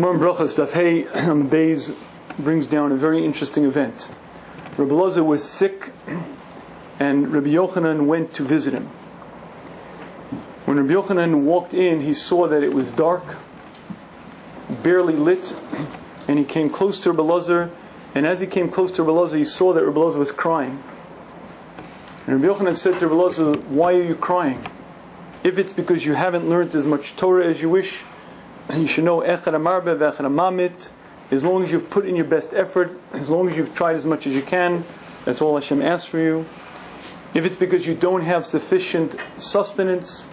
Gemara in Brachos Daf Hey Beis brings down a very interesting event. Rabbi Elazar was sick, and Rabbi Yochanan went to visit him. When Rabbi Yochanan walked in, he saw that it was dark, barely lit, and he came close to Rabbi Elazar. And as he came close to Rabbi Elazar, he saw that Rabbi Elazar was crying. And Rabbi Yochanan said to Rabbi Elazar, "Why are you crying? If it's because you haven't learned as much Torah as you wish, you should know echad amarbe v'echad amamit. As long as you've put in your best effort, as long as you've tried as much as you can, that's all Hashem asks for you. If it's because you don't have sufficient sustenance,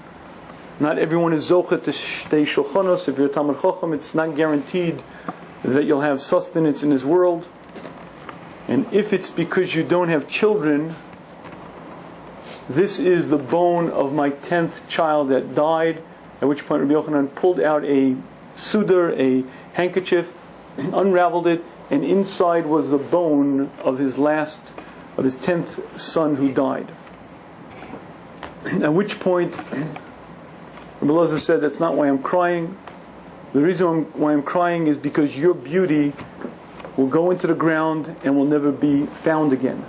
not everyone is zochet to shtei shulchanos. If you're a Talmid Chacham, it's not guaranteed that you'll have sustenance in this world. And if it's because you don't have children, this is the bone of my 10th child that died." At which point Rabbi Yochanan pulled out a sudar, a handkerchief, unraveled it, and inside was the bone of his 10th son who died. At which point Rabbi Elazar said, "That's not why I'm crying. The reason why I'm crying is because your beauty will go into the ground and will never be found again."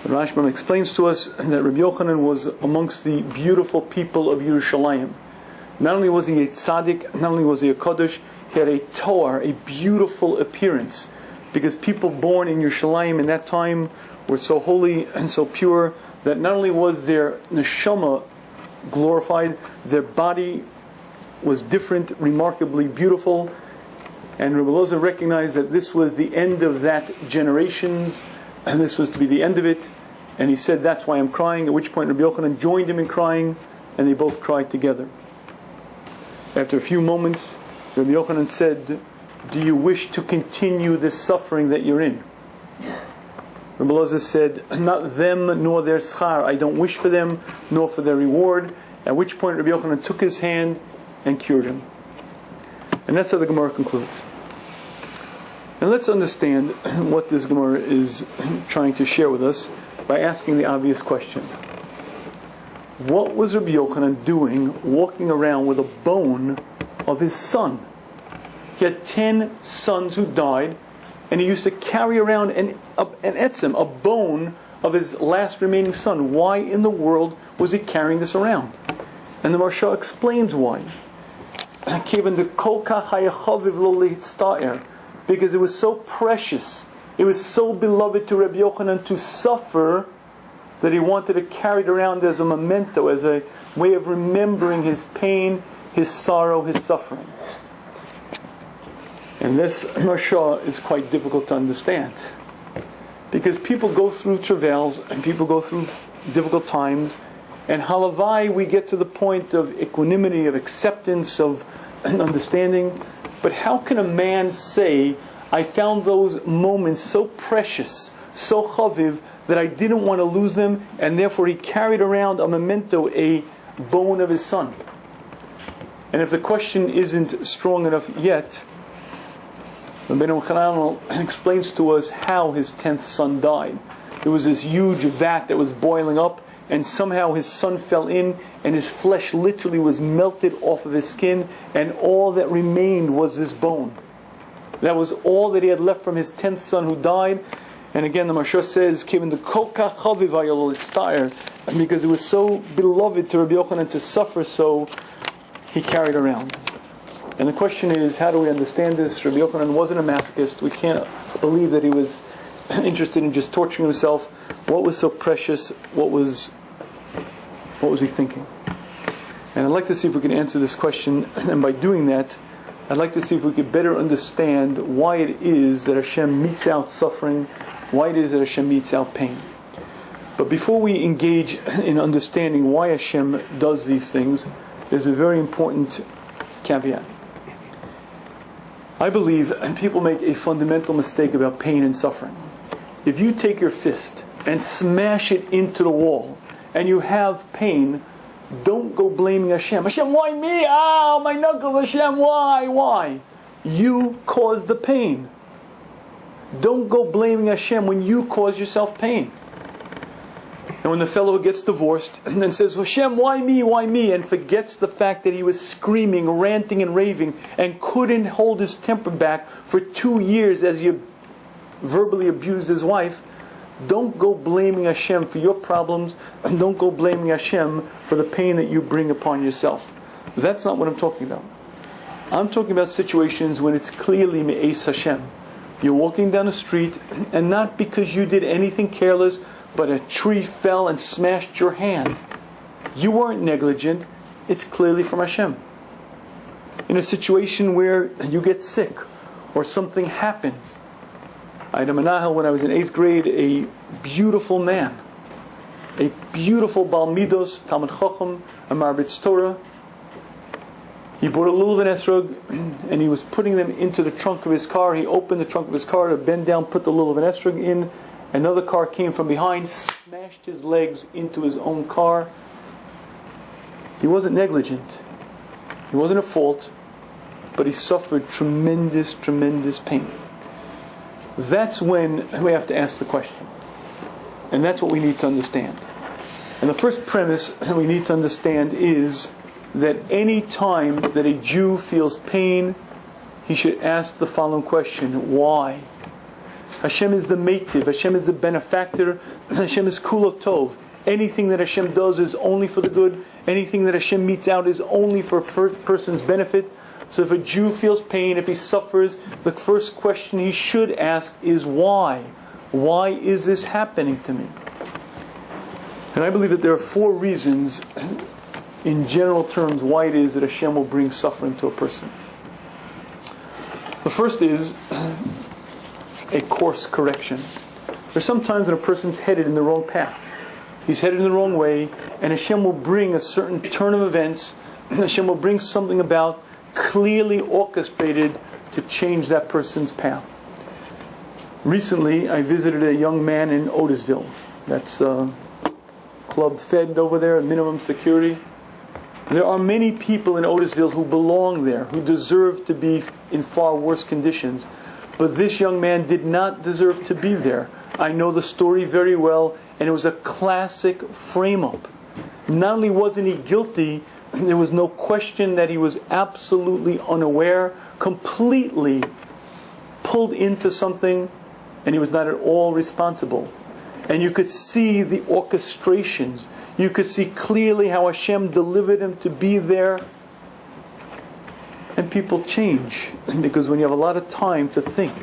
The Rashbam explains to us that Rabbi Yochanan was amongst the beautiful people of Yerushalayim. Not only was he a tzaddik, not only was he a kodesh, he had a toar, a beautiful appearance. Because people born in Yerushalayim in that time were so holy and so pure that not only was their neshama glorified, their body was different, remarkably beautiful. And Rabbi Elazar recognized that this was the end of that generations, and this was to be the end of it. And he said, "That's why I'm crying." At which point Rabbi Yochanan joined him in crying, and they both cried together. After a few moments, Rabbi Yochanan said, "Do you wish to continue this suffering that you're in?" Rabbi Elazar said, "Not them nor their schar. I don't wish for them nor for their reward." At which point Rabbi Yochanan took his hand and cured him. And that's how the Gemara concludes. And let's understand what this Gemara is trying to share with us by asking the obvious question. What was Rabbi Yochanan doing walking around with a bone of his son? He had 10 sons who died, and he used to carry around an etzem, a bone of his last remaining son. Why in the world was he carrying this around? And the Maharsha explains why. Because it was so precious, it was so beloved to Rabbi Yochanan to suffer, that he wanted to carry it around as a memento, as a way of remembering his pain, his sorrow, his suffering. And this Maharsha is quite difficult to understand. Because people go through travails, and people go through difficult times, and halavai, we get to the point of equanimity, of acceptance, of understanding. But how can a man say, "I found those moments so precious, so chaviv, that I didn't want to lose them," and therefore he carried around a memento, a bone of his son? And if the question isn't strong enough yet, Rabbeinu Chananel explains to us how his 10th son died. There was this huge vat that was boiling up, and somehow his son fell in, and his flesh literally was melted off of his skin, and all that remained was this bone. That was all that he had left from his 10th son who died. And again, the Maharsha says, "Given the kol kach chaviv hayol litzta'er," and because it was so beloved to Rabbi Yochanan to suffer, so he carried around. And the question is, how do we understand this? Rabbi Yochanan wasn't a masochist. We can't believe that he was interested in just torturing himself. What was so precious? What was he thinking? And I'd like to see if we can answer this question. And by doing that, I'd like to see if we could better understand why it is that Hashem metes out suffering, why it is that Hashem metes out pain. But before we engage in understanding why Hashem does these things, there's a very important caveat. I believe people make a fundamental mistake about pain and suffering. If you take your fist and smash it into the wall and you have pain, don't go blaming Hashem. "Hashem, why me? Ow, my knuckles, Hashem, why? Why?" You caused the pain. Don't go blaming Hashem when you cause yourself pain. And when the fellow gets divorced and then says, Hashem, why me, and forgets the fact that he was screaming, ranting and raving and couldn't hold his temper back for 2 years as he verbally abused his wife, don't go blaming Hashem for your problems, and don't go blaming Hashem for the pain that you bring upon yourself. That's not what I'm talking about. I'm talking about situations when it's clearly me'es Hashem. You're walking down the street, and not because you did anything careless, but a tree fell and smashed your hand. You weren't negligent. It's clearly from Hashem. In a situation where you get sick, or something happens. I had a menahel when I was in 8th grade, a beautiful man, a beautiful Bal Midos, Talmud Chacham, a Marbitz Torah. He brought a lulav and esrog, and he was putting them into the trunk of his car. He opened the trunk of his car to bend down, put the lulav and esrog in. Another car came from behind, smashed his legs into his own car. He wasn't negligent. He wasn't at fault, but he suffered tremendous, tremendous pain. That's when we have to ask the question. And that's what we need to understand. And the first premise we need to understand is that any time that a Jew feels pain, he should ask the following question: why? Hashem is the meitiv, Hashem is the benefactor, Hashem is kulo tov. Anything that Hashem does is only for the good. Anything that Hashem metes out is only for a person's benefit. So if a Jew feels pain, if he suffers, the first question he should ask is why? Why is this happening to me? And I believe that there are 4 reasons, in general terms, why it is that Hashem will bring suffering to a person. The first is a course correction. There's sometimes when a person's headed in the wrong path. He's headed in the wrong way, and Hashem will bring a certain turn of events. Hashem will bring something about clearly orchestrated to change that person's path. Recently, I visited a young man in Otisville. That's Club Fed over there, minimum security. There are many people in Otisville who belong there, who deserve to be in far worse conditions. But this young man did not deserve to be there. I know the story very well, and it was a classic frame-up. Not only wasn't he guilty, there was no question that he was absolutely unaware, completely pulled into something, and he was not at all responsible. And you could see the orchestrations. You could see clearly how Hashem delivered him to be there. And people change, because when you have a lot of time to think,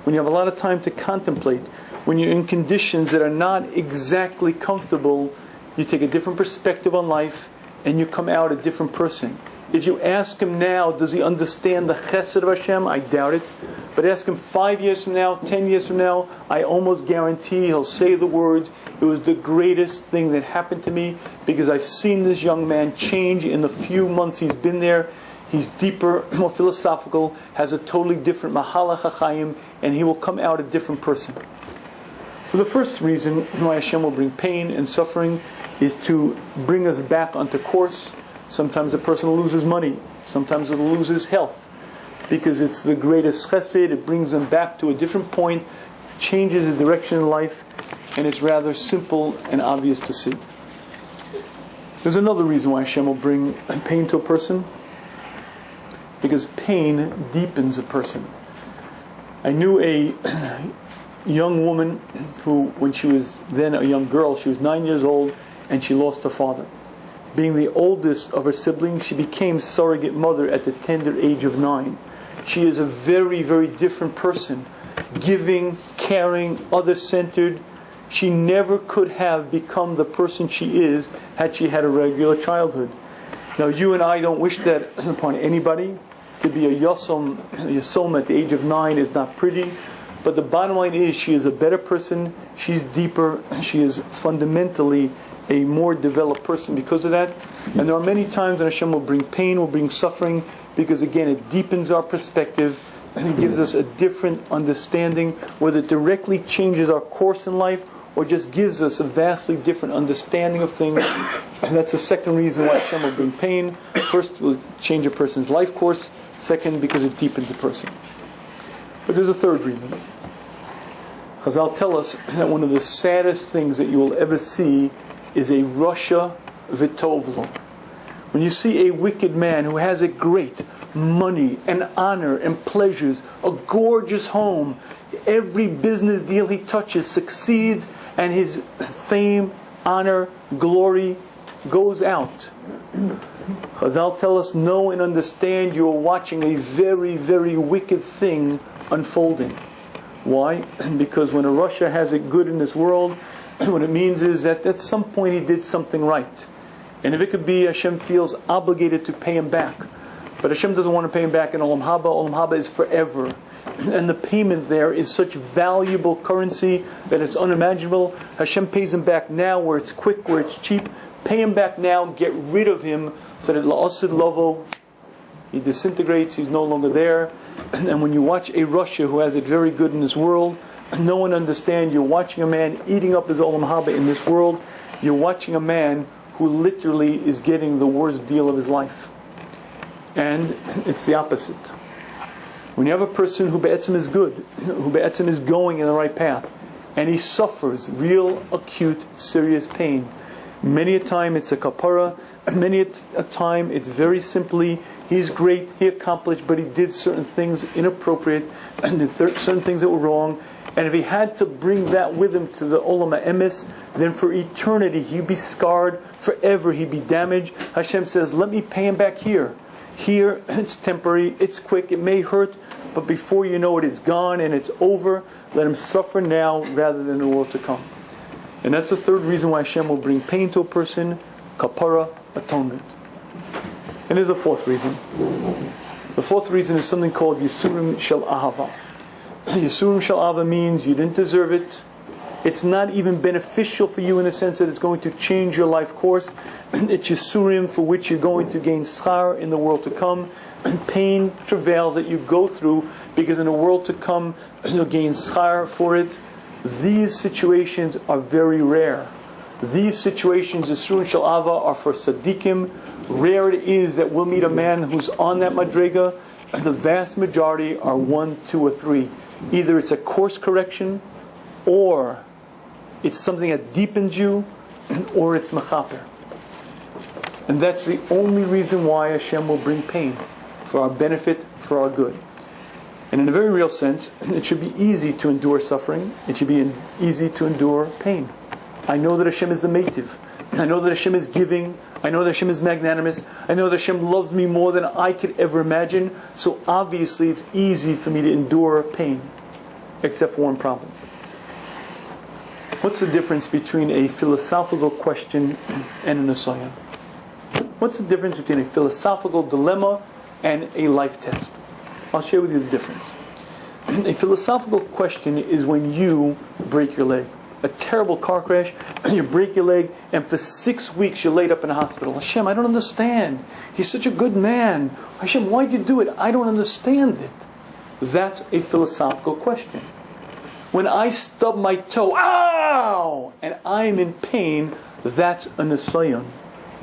when you have a lot of time to contemplate, when you're in conditions that are not exactly comfortable, you take a different perspective on life, and you come out a different person. If you ask him now, does he understand the chesed of Hashem? I doubt it. But ask him 5 years from now, 10 years from now, I almost guarantee he'll say the words, it was the greatest thing that happened to me, because I've seen this young man change in the few months he's been there. He's deeper, more philosophical, has a totally different mahalach hachayim, and he will come out a different person. So the first reason why Hashem will bring pain and suffering is to bring us back onto course. Sometimes a person will lose his money. Sometimes he'll lose his health. Because it's the greatest chesed, it brings him back to a different point, changes his direction in life, and it's rather simple and obvious to see. There's another reason why Hashem will bring pain to a person. Because pain deepens a person. I knew a young woman who, when she was then a young girl, she was 9 years old, and she lost her father. Being the oldest of her siblings, she became surrogate mother at the tender age of 9. She is a very, very different person. Giving, caring, other-centered. She never could have become the person she is had she had a regular childhood. Now, you and I don't wish that upon anybody. To be a yosom at the age of 9 is not pretty. But the bottom line is, she is a better person. She's deeper. She is fundamentally a more developed person because of that. And there are many times when Hashem will bring pain, will bring suffering, because again, it deepens our perspective and it gives us a different understanding, whether it directly changes our course in life or just gives us a vastly different understanding of things. And that's the second reason why Hashem will bring pain. First, it will change a person's life course. Second, because it deepens a person. But there's a third reason. Chazal tell us that one of the saddest things that you will ever see is a Rasha v'tovlo. When you see a wicked man who has it great, money and honor and pleasures, a gorgeous home, every business deal he touches succeeds, and his fame, honor, glory goes out. Chazal tell us, know and understand you are watching a very, very wicked thing unfolding. Why? Because when a Rasha has it good in this world, what it means is that at some point he did something right. And if it could be, Hashem feels obligated to pay him back. But Hashem doesn't want to pay him back in Olam Haba. Olam Haba is forever. And the payment there is such valuable currency that it's unimaginable. Hashem pays him back now where it's quick, where it's cheap. Pay him back now, get rid of him, so that la'asid lavo, he disintegrates, he's no longer there. And when you watch a Rasha who has it very good in this world, no one understands. You're watching a man eating up his Olam Haba in this world. You're watching a man who literally is getting the worst deal of his life. And it's the opposite. When you have a person who be'etzim is good, who be'etzim is going in the right path, and he suffers real, acute, serious pain, many a time it's a kapara, many a time it's very simply, he's great, he accomplished, but he did certain things inappropriate, and did certain things that were wrong, and if he had to bring that with him to the Olam HaEmes, then for eternity he'd be scarred, forever he'd be damaged. Hashem says, let me pay him back here. Here, it's temporary, it's quick, it may hurt, but before you know it, it's gone and it's over. Let him suffer now rather than the world to come. And that's the third reason why Hashem will bring pain to a person, kapara, atonement. And there's a fourth reason. The fourth reason is something called Yisurim Shel Ahava. Yisurim Shel Ahava means you didn't deserve it. It's not even beneficial for you in the sense that it's going to change your life course. It's Yisurim for which you're going to gain schar in the world to come. And pain, travails that you go through because in the world to come you'll gain schar for it. These situations are very rare. These situations, Yisurim Shel Ahava, are for tzaddikim. Rare it is that we'll meet a man who's on that madrega. The vast majority are 1, 2, or 3. Either it's a course correction, or it's something that deepens you, or it's mechaper. And that's the only reason why Hashem will bring pain, for our benefit, for our good. And in a very real sense, it should be easy to endure suffering. It should be easy to endure pain. I know that Hashem is the meitiv. I know that Hashem is giving. I know that Hashem is magnanimous. I know that Hashem loves me more than I could ever imagine. So obviously it's easy for me to endure pain. Except for one problem. What's the difference between a philosophical question and an asaya? What's the difference between a philosophical dilemma and a life test? I'll share with you the difference. A philosophical question is when you break your leg. A terrible car crash, you break your leg, and for 6 weeks you're laid up in a hospital. Hashem, I don't understand. He's such a good man. Hashem, why'd you do it? I don't understand it. That's a philosophical question. When I stub my toe, ow! And I'm in pain, that's a nisayon.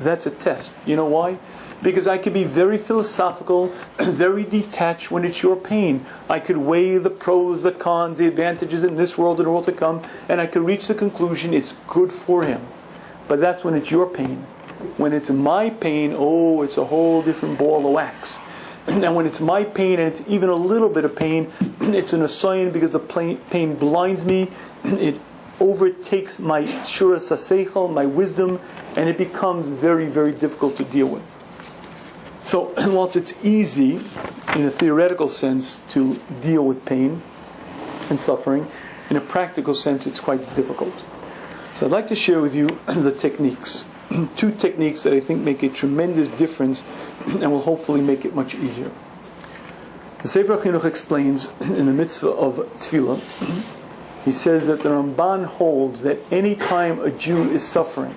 That's a test. You know why? Because I could be very philosophical, very detached when it's your pain. I could weigh the pros, the cons, the advantages in this world and the world to come, and I could reach the conclusion it's good for him. But that's when it's your pain. When it's my pain, oh, it's a whole different ball of wax. And when it's my pain, and it's even a little bit of pain, it's an assign because the pain blinds me. It overtakes my shura saseichel, my wisdom, and it becomes very, very difficult to deal with. So, whilst it's easy, in a theoretical sense, to deal with pain and suffering, in a practical sense, it's quite difficult. So I'd like to share with you the techniques. 2 techniques that I think make a tremendous difference and will hopefully make it much easier. The Sefer HaChinuch explains in the mitzvah of tefillah, he says that the Ramban holds that any time a Jew is suffering,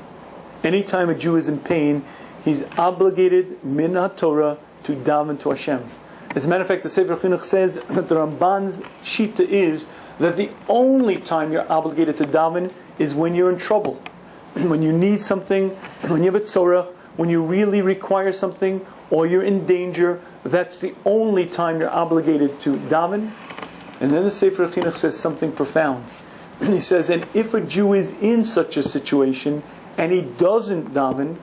any time a Jew is in pain, he's obligated min HaTorah to daven to Hashem. As a matter of fact, the Sefer HaChinuch says that the Ramban's shita is that the only time you're obligated to daven is when you're in trouble. When you need something, when you have a tzorach, when you really require something, or you're in danger, that's the only time you're obligated to daven. And then the Sefer HaChinuch says something profound. He says, and if a Jew is in such a situation and he doesn't daven,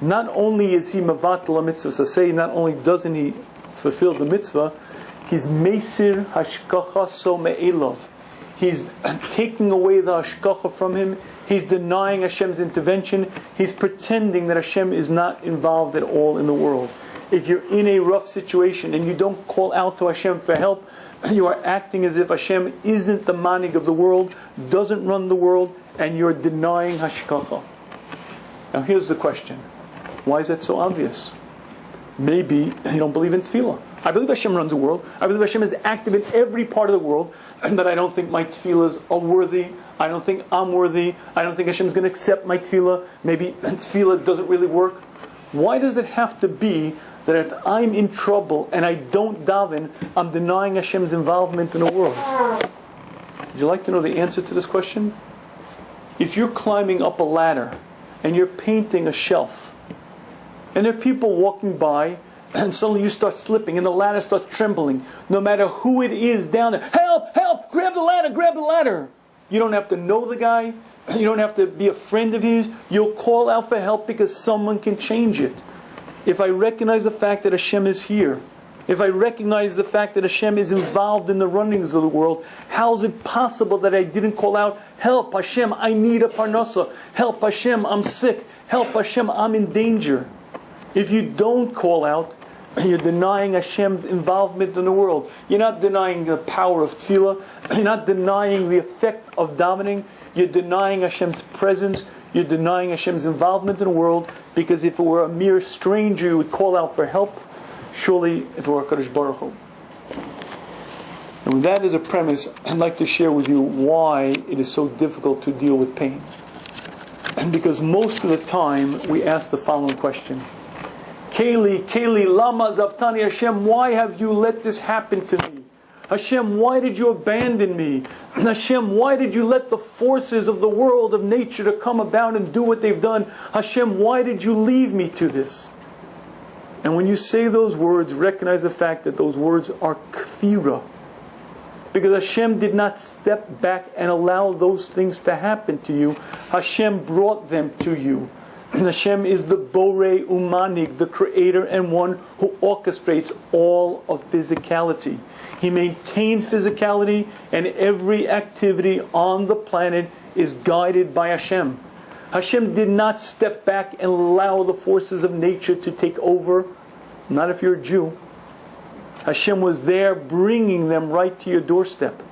not only is he mevatel mitzvah, so say not only doesn't he fulfill the mitzvah, he's meisir hashkacha so me'elov. He's taking away the hashkacha from him. He's denying Hashem's intervention. He's pretending that Hashem is not involved at all in the world. If you're in a rough situation and you don't call out to Hashem for help, you are acting as if Hashem isn't the manig of the world, doesn't run the world, and you're denying hashkacha. Now here's the question. Why is that so obvious? Maybe you don't believe in tefillah. I believe Hashem runs the world. I believe Hashem is active in every part of the world, and that I don't think my tefillahs are worthy. I don't think I'm worthy. I don't think Hashem is going to accept my tefillah. Maybe tefillah doesn't really work. Why does it have to be that if I'm in trouble and I don't daven, I'm denying Hashem's involvement in the world? Would you like to know the answer to this question? If you're climbing up a ladder and you're painting a shelf, and there are people walking by, and suddenly you start slipping and the ladder starts trembling, no matter who it is down there, help, help, grab the ladder, grab the ladder. You don't have to know the guy, you don't have to be a friend of his, you'll call out for help because someone can change it. If I recognize the fact that Hashem is here, if I recognize the fact that Hashem is involved in the runnings of the world, how is it possible that I didn't call out, help Hashem, I need a parnasa, help Hashem, I'm sick, help Hashem, I'm in danger. If you don't call out, you're denying Hashem's involvement in the world. You're not denying the power of tefillah. You're not denying the effect of davening. You're denying Hashem's presence. You're denying Hashem's involvement in the world, because if it were a mere stranger you would call out for help, surely if it were HaKadosh Baruch Hu. And with that as a premise, I'd like to share with you why it is so difficult to deal with pain. And because most of the time we ask the following question: Keli, lama zavtani, Hashem, why have you let this happen to me? Hashem, why did you abandon me? Hashem, why did you let the forces of the world of nature to come about and do what they've done? Hashem, why did you leave me to this? And when you say those words, recognize the fact that those words are kthira. Because Hashem did not step back and allow those things to happen to you. Hashem brought them to you. Hashem is the Borei Umanig, the creator and one who orchestrates all of physicality. He maintains physicality, and every activity on the planet is guided by Hashem. Hashem did not step back and allow the forces of nature to take over. Not if you're a Jew. Hashem was there bringing them right to your doorstep.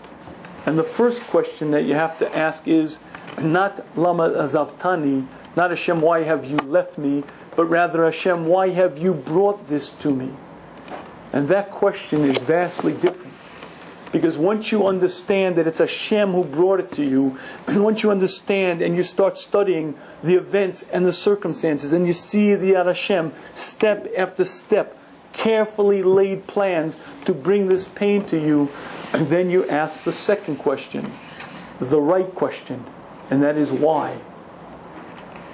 And the first question that you have to ask is not Lama Azavtani, not Hashem, why have you left me? But rather, Hashem, why have you brought this to me? And that question is vastly different. Because once you understand that it's Hashem who brought it to you, and once you understand and you start studying the events and the circumstances, and you see the Yad Hashem, step after step, carefully laid plans to bring this pain to you, and then you ask the second question, the right question, and that is why?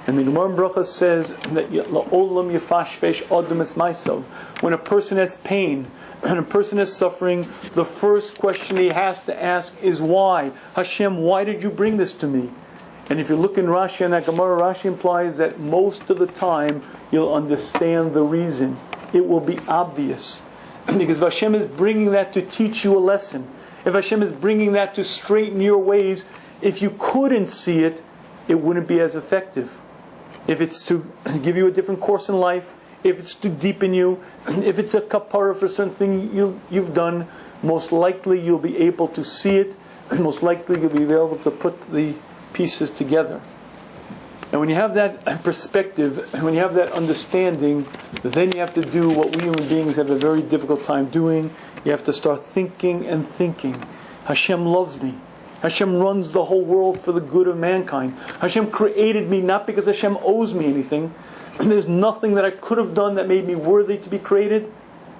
And the Gemara in Bracha says that la'olam yefashvesh adam es ma'asav. When a person has pain, when a person is suffering, the first question he has to ask is why? Hashem, why did you bring this to me? And if you look in Rashi and that Gemara, Rashi implies that most of the time you'll understand the reason. It will be obvious. Because if Hashem is bringing that to teach you a lesson, if Hashem is bringing that to straighten your ways, if you couldn't see it, it wouldn't be as effective. If it's to give you a different course in life, if it's to deepen you, if it's a kapara for something you've done, most likely you'll be able to see it, and most likely you'll be able to put the pieces together. And when you have that perspective, when you have that understanding, then you have to do what we human beings have a very difficult time doing. You have to start thinking and thinking. Hashem loves me. Hashem runs the whole world for the good of mankind. Hashem created me not because Hashem owes me anything. There's nothing that I could have done that made me worthy to be created.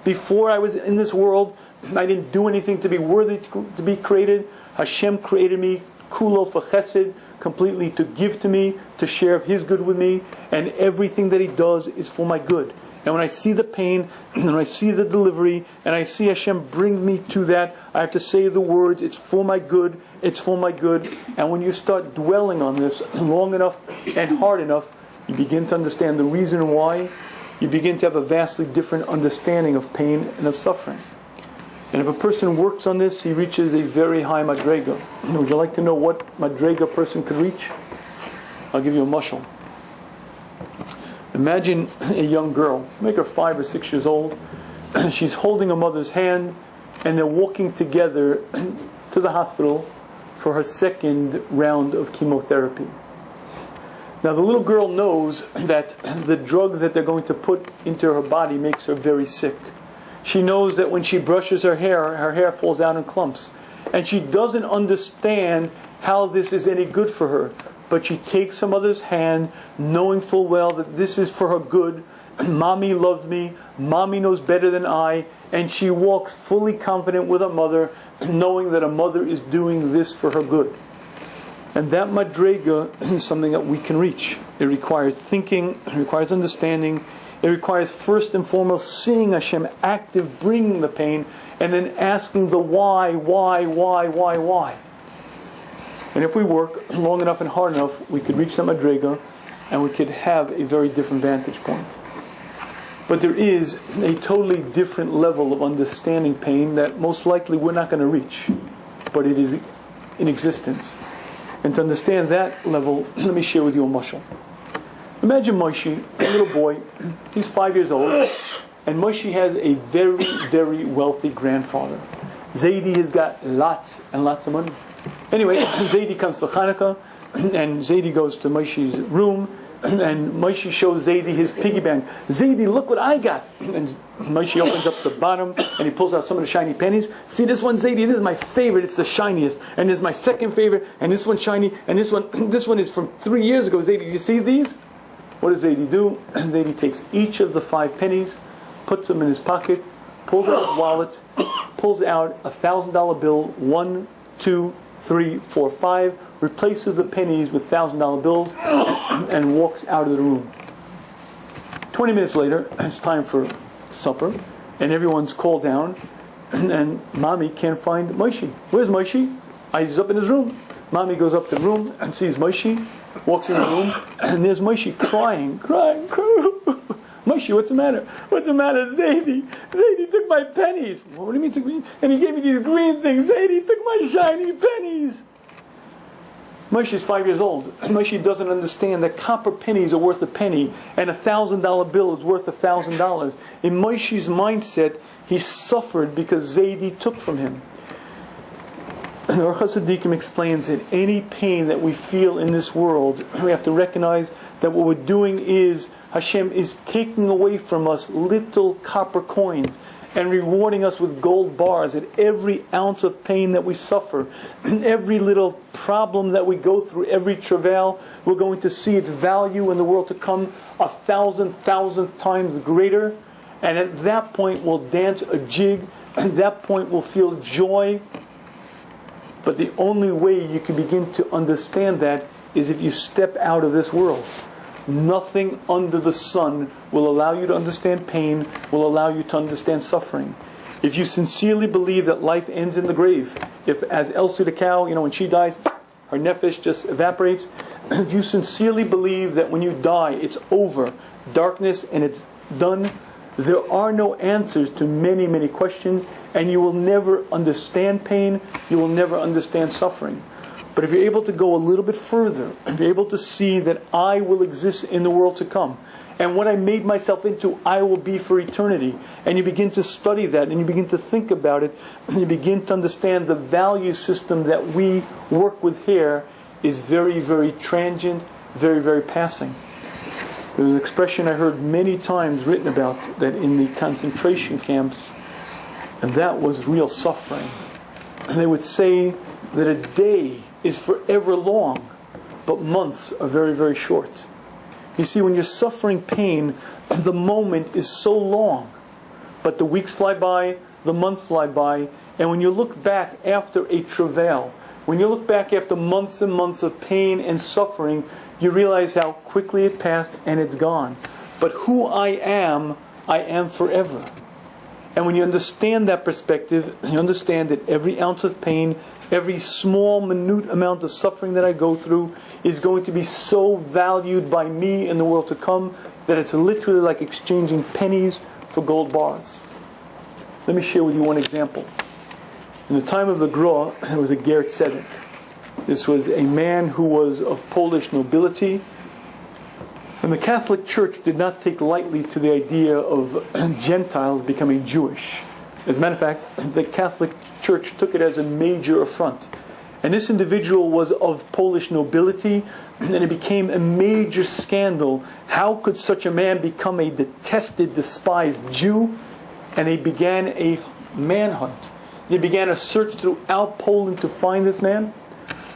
Before I was in this world, I didn't do anything to be worthy to be created. Hashem created me kulo for chesed, completely to give to me, to share His good with me, and everything that He does is for my good. And when I see the pain, and when I see the delivery, and I see Hashem bring me to that, I have to say the words, it's for my good, it's for my good. And when you start dwelling on this long enough and hard enough, you begin to understand the reason why. You begin to have a vastly different understanding of pain and of suffering. And if a person works on this, he reaches a very high madrega. Would you like to know what madrega a person could reach? I'll give you a mashal. Imagine a young girl, make her 5 or 6 years old. She's holding her mother's hand, and they're walking together to the hospital for her second round of chemotherapy. Now the little girl knows that the drugs that they're going to put into her body makes her very sick. She knows that when she brushes her hair falls out in clumps. And she doesn't understand how this is any good for her. But she takes her mother's hand, knowing full well that this is for her good. Mommy loves me. Mommy knows better than I. And she walks fully confident with her mother, knowing that her mother is doing this for her good. And that madrega is something that we can reach. It requires thinking, it requires understanding, it requires first and foremost seeing Hashem active, bringing the pain, and then asking the why. And if we work long enough and hard enough, we could reach that madrega, and we could have a very different vantage point. But there is a totally different level of understanding pain that most likely we're not going to reach. But it is in existence. And to understand that level, let me share with you a mashal. Imagine Moshe, a little boy, he's 5 years old, and Moshe has a very, very wealthy grandfather. Zaidi has got lots and lots of money. Anyway, Zaidi comes to Hanukkah, and Zaidi goes to Moshe's room, and Moshe shows Zaidi his piggy bank. Zaidi, look what I got! And Moshe opens up the bottom and he pulls out some of the shiny pennies. See this one, Zaidi? This is my favorite. It's the shiniest. And this is my second favorite. And this one's shiny. And this one is from 3 years ago. Zaidi, you see these? What does Zaidi do? Zaidi takes each of the 5 pennies, puts them in his pocket, pulls out his wallet, pulls out $1,000 bill, 1, 2, 3, 4, 5, replaces the pennies with $1,000 bills, and walks out of the room. 20 minutes later, it's time for supper, and everyone's called down, and Mommy can't find Moshe. Where's Moshe? He's up in his room. Mommy goes up to the room and sees Moshe, walks in the room, and there's Moshe crying. Moshe, what's the matter? What's the matter, Zaidi? Zaidi took my pennies. What do you mean took me? And he gave me these green things. Zaidi took my shiny pennies. Moshe's 5 years old. Moshe doesn't understand that copper pennies are worth a penny and $1,000 bill is worth $1,000. In Moshe's mindset, he suffered because Zaidi took from him. Our Chassidim explains that any pain that we feel in this world, we have to recognize that what we're doing is Hashem is taking away from us little copper coins and rewarding us with gold bars at every ounce of pain that we suffer, every little problem that we go through, every travail. We're going to see its value in the world to come 1,000,000th times greater, and at that point we'll dance a jig. At that point we'll feel joy. But the only way you can begin to understand that is if you step out of this world. Nothing under the sun will allow you to understand pain, will allow you to understand suffering. If you sincerely believe that life ends in the grave, if as Elsie the cow, when she dies, her nefesh just evaporates. If you sincerely believe that when you die, it's over, darkness and it's done, there are no answers to many, many questions, and you will never understand pain, you will never understand suffering. But if you're able to go a little bit further, if you're able to see that I will exist in the world to come, and what I made myself into, I will be for eternity, and you begin to study that, and you begin to think about it, and you begin to understand the value system that we work with here is very, very transient, very, very passing. There's an expression I heard many times written about that in the concentration camps, and that was real suffering. And they would say that a day is forever long, but months are very, very short. You see, when you're suffering pain, the moment is so long, but the weeks fly by, the months fly by, and when you look back after a travail, When you look back after months and months of pain and suffering, you realize how quickly it passed and it's gone. But who I am forever. And when you understand that perspective, you understand that every ounce of pain, every small, minute amount of suffering that I go through is going to be so valued by me in the world to come that it's literally like exchanging pennies for gold bars. Let me share with you one example. In the time of the Gra, there was a Ger Tzedek. This was a man who was of Polish nobility. And the Catholic Church did not take lightly to the idea of Gentiles becoming Jewish. As a matter of fact, the Catholic Church took it as a major affront. And this individual was of Polish nobility, and it became a major scandal. How could such a man become a detested, despised Jew? And they began a manhunt. They began a search throughout Poland to find this man.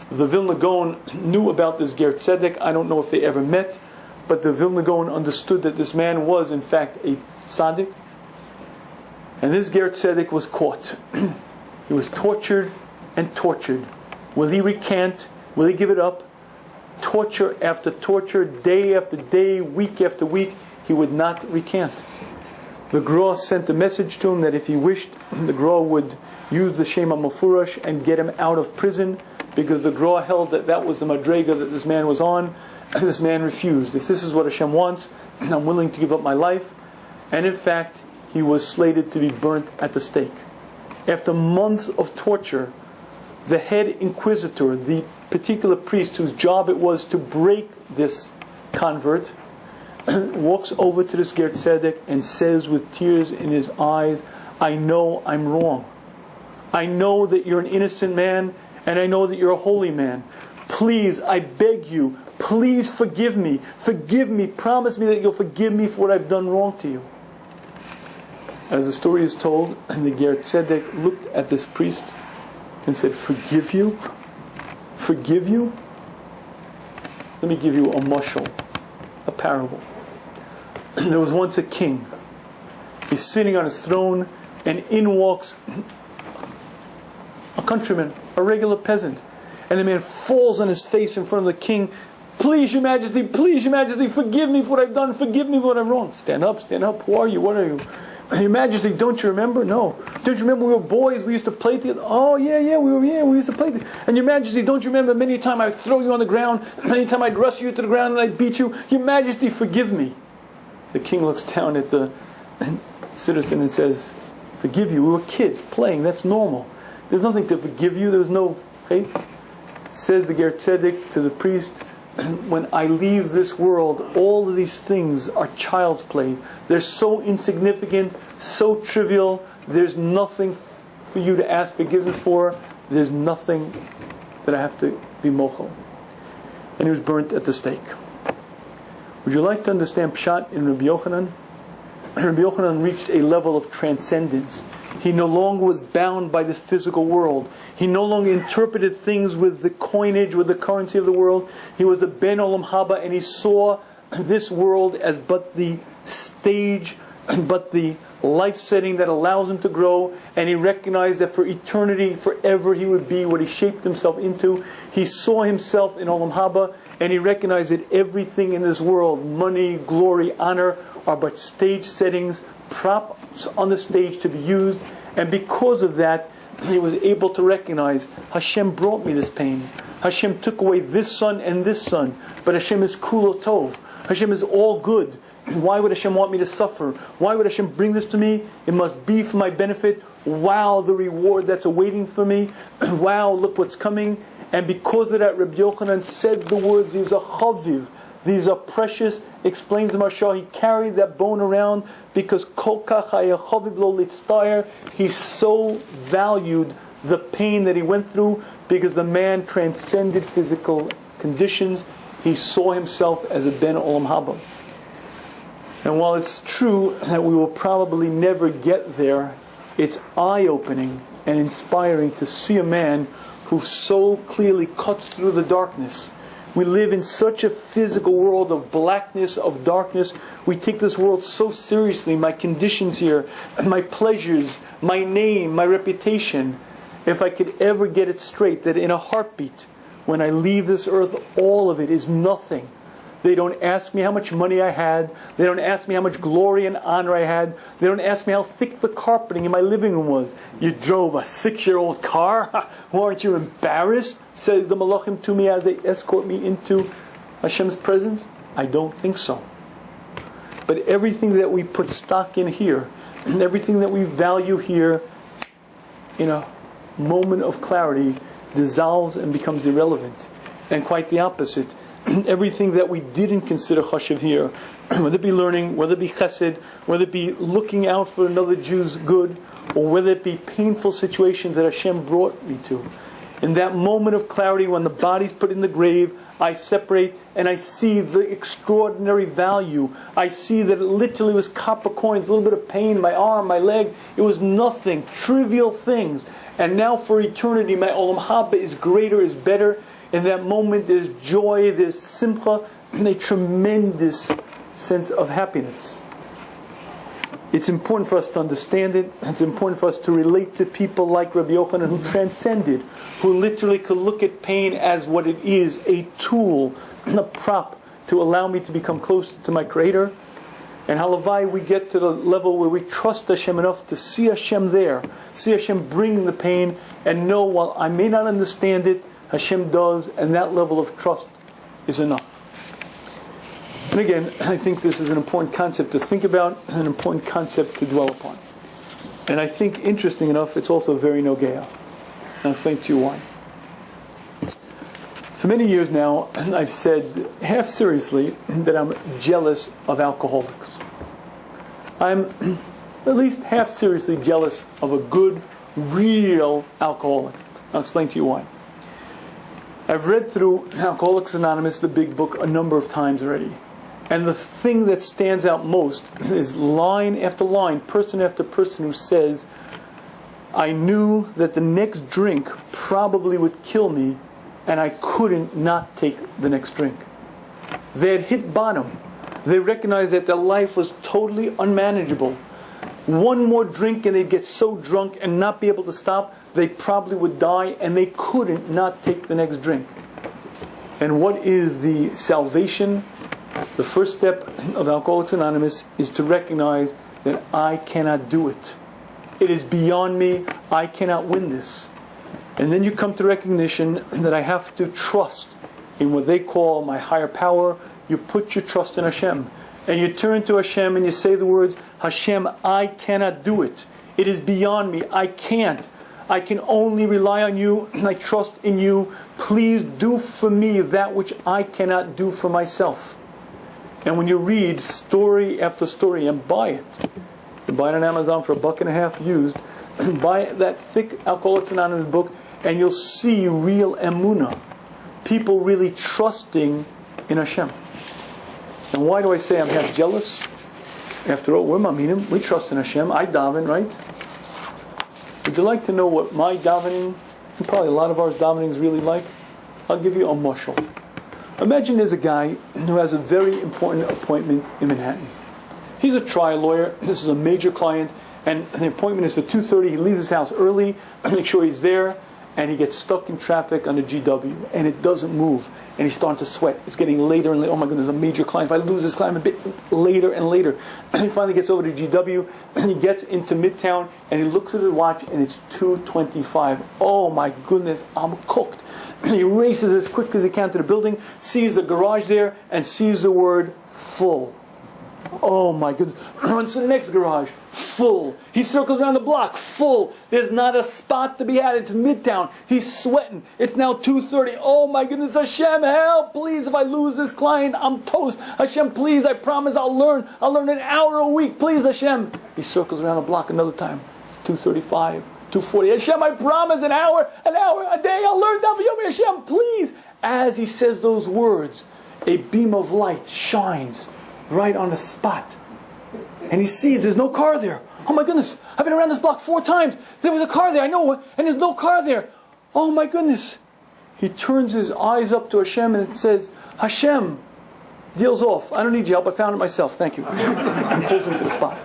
The Vilna Gaon knew about this Ger Tzedek. I don't know if they ever met, but the Vilna Gaon understood that this man was, in fact, a tzaddik. And this Ger Tzedek was caught. He was tortured and tortured. Will he recant? Will he give it up? Torture after torture, day after day, week after week, he would not recant. The Gra sent a message to him that if he wished, the Gra would use the Shema Mefurash and get him out of prison, because the Gra held that that was the madrega that this man was on, and this man refused. If this is what Hashem wants, I'm willing to give up my life. And in fact, he was slated to be burnt at the stake. After months of torture, the head inquisitor, the particular priest whose job it was to break this convert, walks over to this Ger Tzedek and says with tears in his eyes, I know I'm wrong. I know that you're an innocent man, and I know that you're a holy man. Please, I beg you, please forgive me. Forgive me. Promise me that you'll forgive me for what I've done wrong to you. As the story is told, the Ger Tzedek looked at this priest and said, forgive you? Forgive you? Let me give you a mashal, a parable. There was once a king. He's sitting on his throne, and in walks a countryman, a regular peasant. And the man falls on his face in front of the king. Please, your majesty, forgive me for what I've done, forgive me for what I've wrong. Stand up, who are you, what are you? Your majesty, don't you remember? No. Don't you remember we were boys, we used to play together? Oh, yeah, we used to play together. And your majesty, don't you remember many a time I'd throw you on the ground, many a time I'd wrestle you to the ground and I'd beat you? Your majesty, forgive me. The king looks down at the citizen and says, forgive you, we were kids playing, that's normal. There's nothing to forgive you, there's no hate. Says the Ger Tzedek to the priest, when I leave this world, all of these things are child's play. They're so insignificant, so trivial. There's nothing for you to ask forgiveness for. There's nothing that I have to be mochel. And he was burnt at the stake. Would you like to understand Pshat in Rabbi Yochanan? Rabbi Yochanan reached a level of transcendence. He no longer was bound by the physical world. He no longer interpreted things with the coinage, with the currency of the world. He was a Ben Olam Haba, and he saw this world as but the stage, but the life setting that allows him to grow. And he recognized that for eternity, forever, he would be what he shaped himself into. He saw himself in Olam Haba, and he recognized that everything in this world, money, glory, honor, are but stage settings, props on the stage to be used. And because of that, he was able to recognize, Hashem brought me this pain. Hashem took away this son and this son. But Hashem is kulo tov. Hashem is all good. Why would Hashem want me to suffer? Why would Hashem bring this to me? It must be for my benefit. Wow, the reward that's awaiting for me. Wow, look what's coming. And because of that, Rabbi Yochanan said the words, these are chaviv. These are precious. Explains the Marshal, he carried that bone around because kol kach haya chaviv lo litztayr. He so valued the pain that he went through because the man transcended physical conditions. He saw himself as a ben olam haba. And while it's true that we will probably never get there, it's eye-opening and inspiring to see a man who so clearly cuts through the darkness. We live in such a physical world of blackness, of darkness. We take this world so seriously. My conditions here, my pleasures, my name, my reputation. if I could ever get it straight, that in a heartbeat, when I leave this earth, all of it is nothing. They don't ask me how much money I had. They don't ask me how much glory and honor I had. They don't ask me how thick the carpeting in my living room was. You drove a 6-year-old car? Weren't you embarrassed? Said the malachim to me as they escort me into Hashem's presence. I don't think so. But everything that we put stock in here, and everything that we value here, in a moment of clarity, dissolves and becomes irrelevant. And quite the opposite. Everything that we didn't consider chashuv here, whether it be learning, whether it be chesed, whether it be looking out for another Jew's good, or whether it be painful situations that Hashem brought me to. In that moment of clarity, when the body's put in the grave, I separate and I see the extraordinary value. I see that it literally was copper coins, a little bit of pain, my arm, my leg. It was nothing, trivial things. And now for eternity, my olam haba is greater, is better. In that moment, there's joy, there's simcha, and a tremendous sense of happiness. It's important for us to understand it. It's important for us to relate to people like Rabbi Yochanan, who transcended, who literally could look at pain as what it is, a tool, a prop to allow me to become closer to my Creator. And halavai, we get to the level where we trust Hashem enough to see Hashem there, see Hashem bring the pain, and know while I may not understand it, Hashem does, and that level of trust is enough. And again, I think this is an important concept to think about, an important concept to dwell upon. And I think, interesting enough, it's also very nogea. And I'll explain to you why. For many years now, I've said, half seriously, that I'm jealous of alcoholics. I'm at least half seriously jealous of a good, real alcoholic. I'll explain to you why. I've read through Alcoholics Anonymous, the big book, a number of times already. And the thing that stands out most is line after line, person after person who says, I knew that the next drink probably would kill me, and I couldn't not take the next drink. They had hit bottom. They recognized that their life was totally unmanageable. One more drink and they'd get so drunk and not be able to stop, they probably would die, and they couldn't not take the next drink. And what is the salvation? The first step of Alcoholics Anonymous is to recognize that I cannot do it. It is beyond me. I cannot win this. And then you come to recognition that I have to trust in what they call my higher power. You put your trust in Hashem. And you turn to Hashem and you say the words, Hashem, I cannot do it. It is beyond me. I can't. I can only rely on you, and I trust in you. Please do for me that which I cannot do for myself. And when you read story after story and buy it, you buy it on Amazon for $1.50 used, buy that thick Alcoholics Anonymous book, and you'll see real emunah. People really trusting in Hashem. And why do I say I'm half jealous? After all, we're maminim, we trust in Hashem. I daven, right? Would you like to know what my davening, and probably a lot of our davening is really like? I'll give you a mushal. Imagine there's a guy who has a very important appointment in Manhattan. He's a trial lawyer. This is a major client, and the appointment is for 2:30. He leaves his house early, make sure he's there, and he gets stuck in traffic on the GW, and it doesn't move, and he's starting to sweat. It's getting later and later. Oh my goodness, a major client. If I lose this client, a bit later and later. And he finally gets over to GW, and he gets into Midtown, and he looks at his watch, and it's 2:25. Oh my goodness, I'm cooked. He races as quick as he can to the building, sees a garage there, and sees the word full. Oh my goodness. Runs to the next garage. Full. He circles around the block. Full. There's not a spot to be had. It's Midtown. He's sweating. It's now 2:30. Oh my goodness. Hashem, help. Please, if I lose this client, I'm toast. Hashem, please, I promise I'll learn. I'll learn an hour a week. Please, Hashem. He circles around the block another time. It's 2:35. 2:40. Hashem, I promise an hour a day. I'll learn that for you. Hashem, please. As he says those words, a beam of light shines right on the spot. And he sees there's no car there. Oh my goodness, I've been around this block 4 times. There was a car there, I know, and there's no car there. Oh my goodness. He turns his eyes up to Hashem and says, Hashem, deal's off. I don't need your help. I found it myself. Thank you. And pulls him to the spot.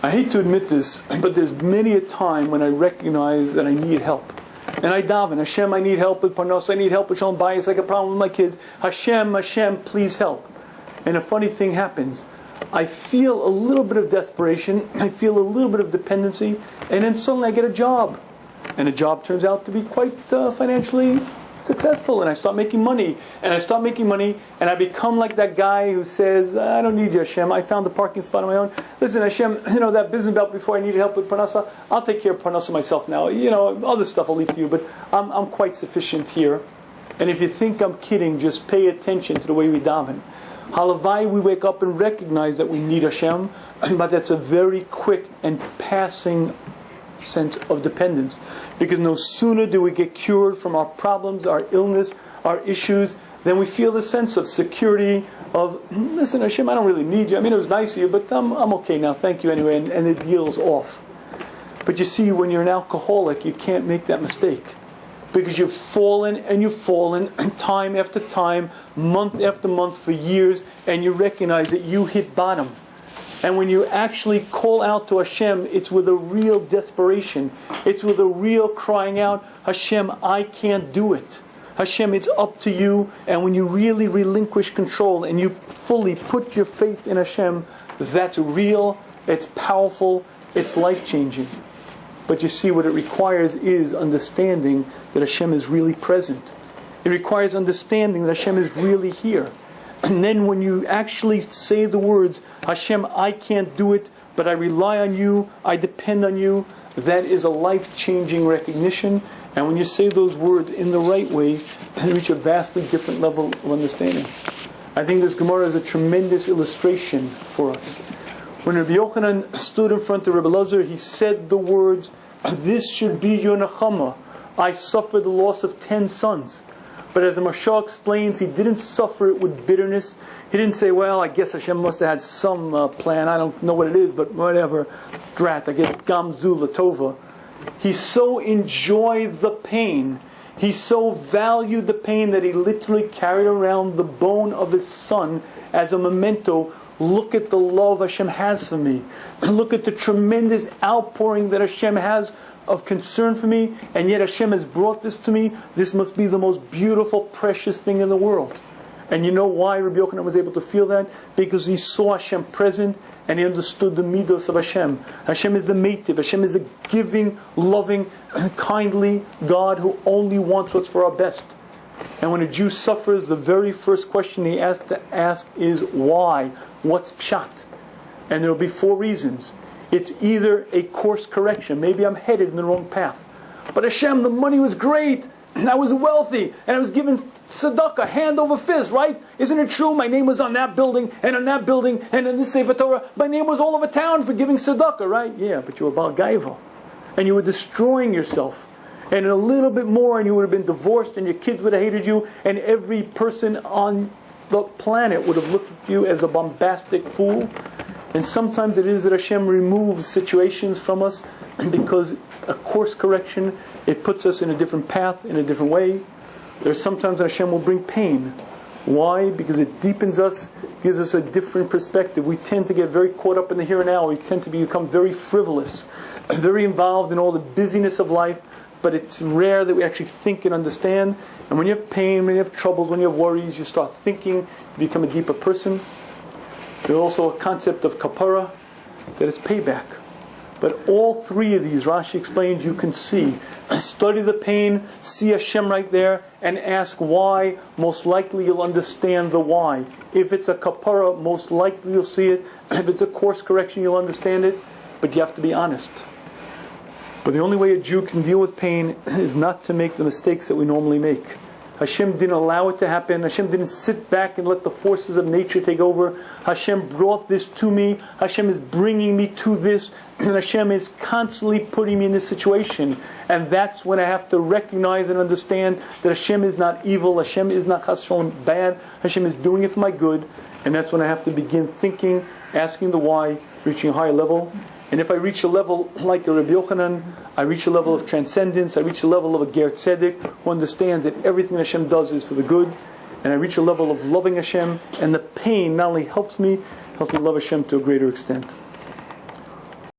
I hate to admit this, but there's many a time when I recognize that I need help. And I daven, Hashem, I need help with parnos, I need help with shalom bayis, I got a problem with my kids. Hashem, Hashem, please help. And a funny thing happens. I feel a little bit of desperation, I feel a little bit of dependency, and then suddenly I get a job. And the job turns out to be quite financially successful, and I start making money, and I become like that guy who says, I don't need you, Hashem, I found a parking spot on my own. Listen, Hashem, that business about before I needed help with parnasa, I'll take care of parnasa myself now. Other stuff I'll leave to you, but I'm quite sufficient here. And if you think I'm kidding, just pay attention to the way we daven. Halavai, we wake up and recognize that we need Hashem, but that's a very quick and passing sense of dependence. Because no sooner do we get cured from our problems, our illness, our issues, than we feel the sense of security of, listen, Hashem, I don't really need you. I mean, it was nice of you, but I'm okay now, thank you anyway, and the deal's off. But you see, when you're an alcoholic, you can't make that mistake. Because you've fallen and you've fallen time after time, month after month for years, and you recognize that you hit bottom. And when you actually call out to Hashem, it's with a real desperation. It's with a real crying out, Hashem, I can't do it. Hashem, it's up to you. And when you really relinquish control and you fully put your faith in Hashem, that's real, it's powerful, it's life-changing. But you see, what it requires is understanding that Hashem is really present. It requires understanding that Hashem is really here. And then when you actually say the words, Hashem, I can't do it, but I rely on you, I depend on you, that is a life-changing recognition. And when you say those words in the right way, you reach a vastly different level of understanding. I think this Gemara is a tremendous illustration for us. When Rabbi Yochanan stood in front of Rabbi Elazar, he said the words, this should be your nechama. I suffered the loss of 10 sons. But as the Mashal explains, he didn't suffer it with bitterness. He didn't say, well, I guess Hashem must have had some plan. I don't know what it is, but whatever. Drat, I guess Gamzu Latova. He so enjoyed the pain. He so valued the pain that he literally carried around the bone of his son as a memento. Look at the love Hashem has for me. Look at the tremendous outpouring that Hashem has of concern for me, and yet Hashem has brought this to me. This must be the most beautiful, precious thing in the world. And you know why Rabbi Yochanan was able to feel that? Because he saw Hashem present, and he understood the midos of Hashem. Hashem is the meitiv. Hashem is a giving, loving, kindly God who only wants what's for our best. And when a Jew suffers, the very first question he has to ask is why? What's pshat? And there will be 4 reasons. It's either a course correction. Maybe I'm headed in the wrong path. But Hashem, the money was great, and I was wealthy, and I was given tzedakah, hand over fist, right? Isn't it true? My name was on that building, and on that building, and in this Sefer Torah. My name was all over town for giving tzedakah, right? Yeah, but you were Baal Gaiva. And you were destroying yourself. And a little bit more, and you would have been divorced, and your kids would have hated you, and every person on the planet would have looked at you as a bombastic fool. And sometimes it is that Hashem removes situations from us because a course correction, it puts us in a different path, in a different way. There's sometimes that Hashem will bring pain. Why? Because it deepens us, gives us a different perspective. We tend to get very caught up in the here and now. We tend to become very frivolous, very involved in all the busyness of life. But it's rare that we actually think and understand. And when you have pain, when you have troubles, when you have worries, you start thinking, you become a deeper person. There's also a concept of kapara, that it's payback. But all 3 of these, Rashi explains, you can see. Study the pain, see Hashem right there, and ask why. Most likely you'll understand the why. If it's a kapara, most likely you'll see it. If it's a course correction, you'll understand it. But you have to be honest. But the only way a Jew can deal with pain is not to make the mistakes that we normally make. Hashem didn't allow it to happen. Hashem didn't sit back and let the forces of nature take over. Hashem brought this to me. Hashem is bringing me to this. And Hashem is constantly putting me in this situation. And that's when I have to recognize and understand that Hashem is not evil. Hashem is not chas v'shalom bad. Hashem is doing it for my good. And that's when I have to begin thinking, asking the why, reaching a higher level. And if I reach a level like a Rabbi Yochanan, I reach a level of transcendence, I reach a level of a Ger Tzedek who understands that everything Hashem does is for the good, and I reach a level of loving Hashem, and the pain not only helps me love Hashem to a greater extent.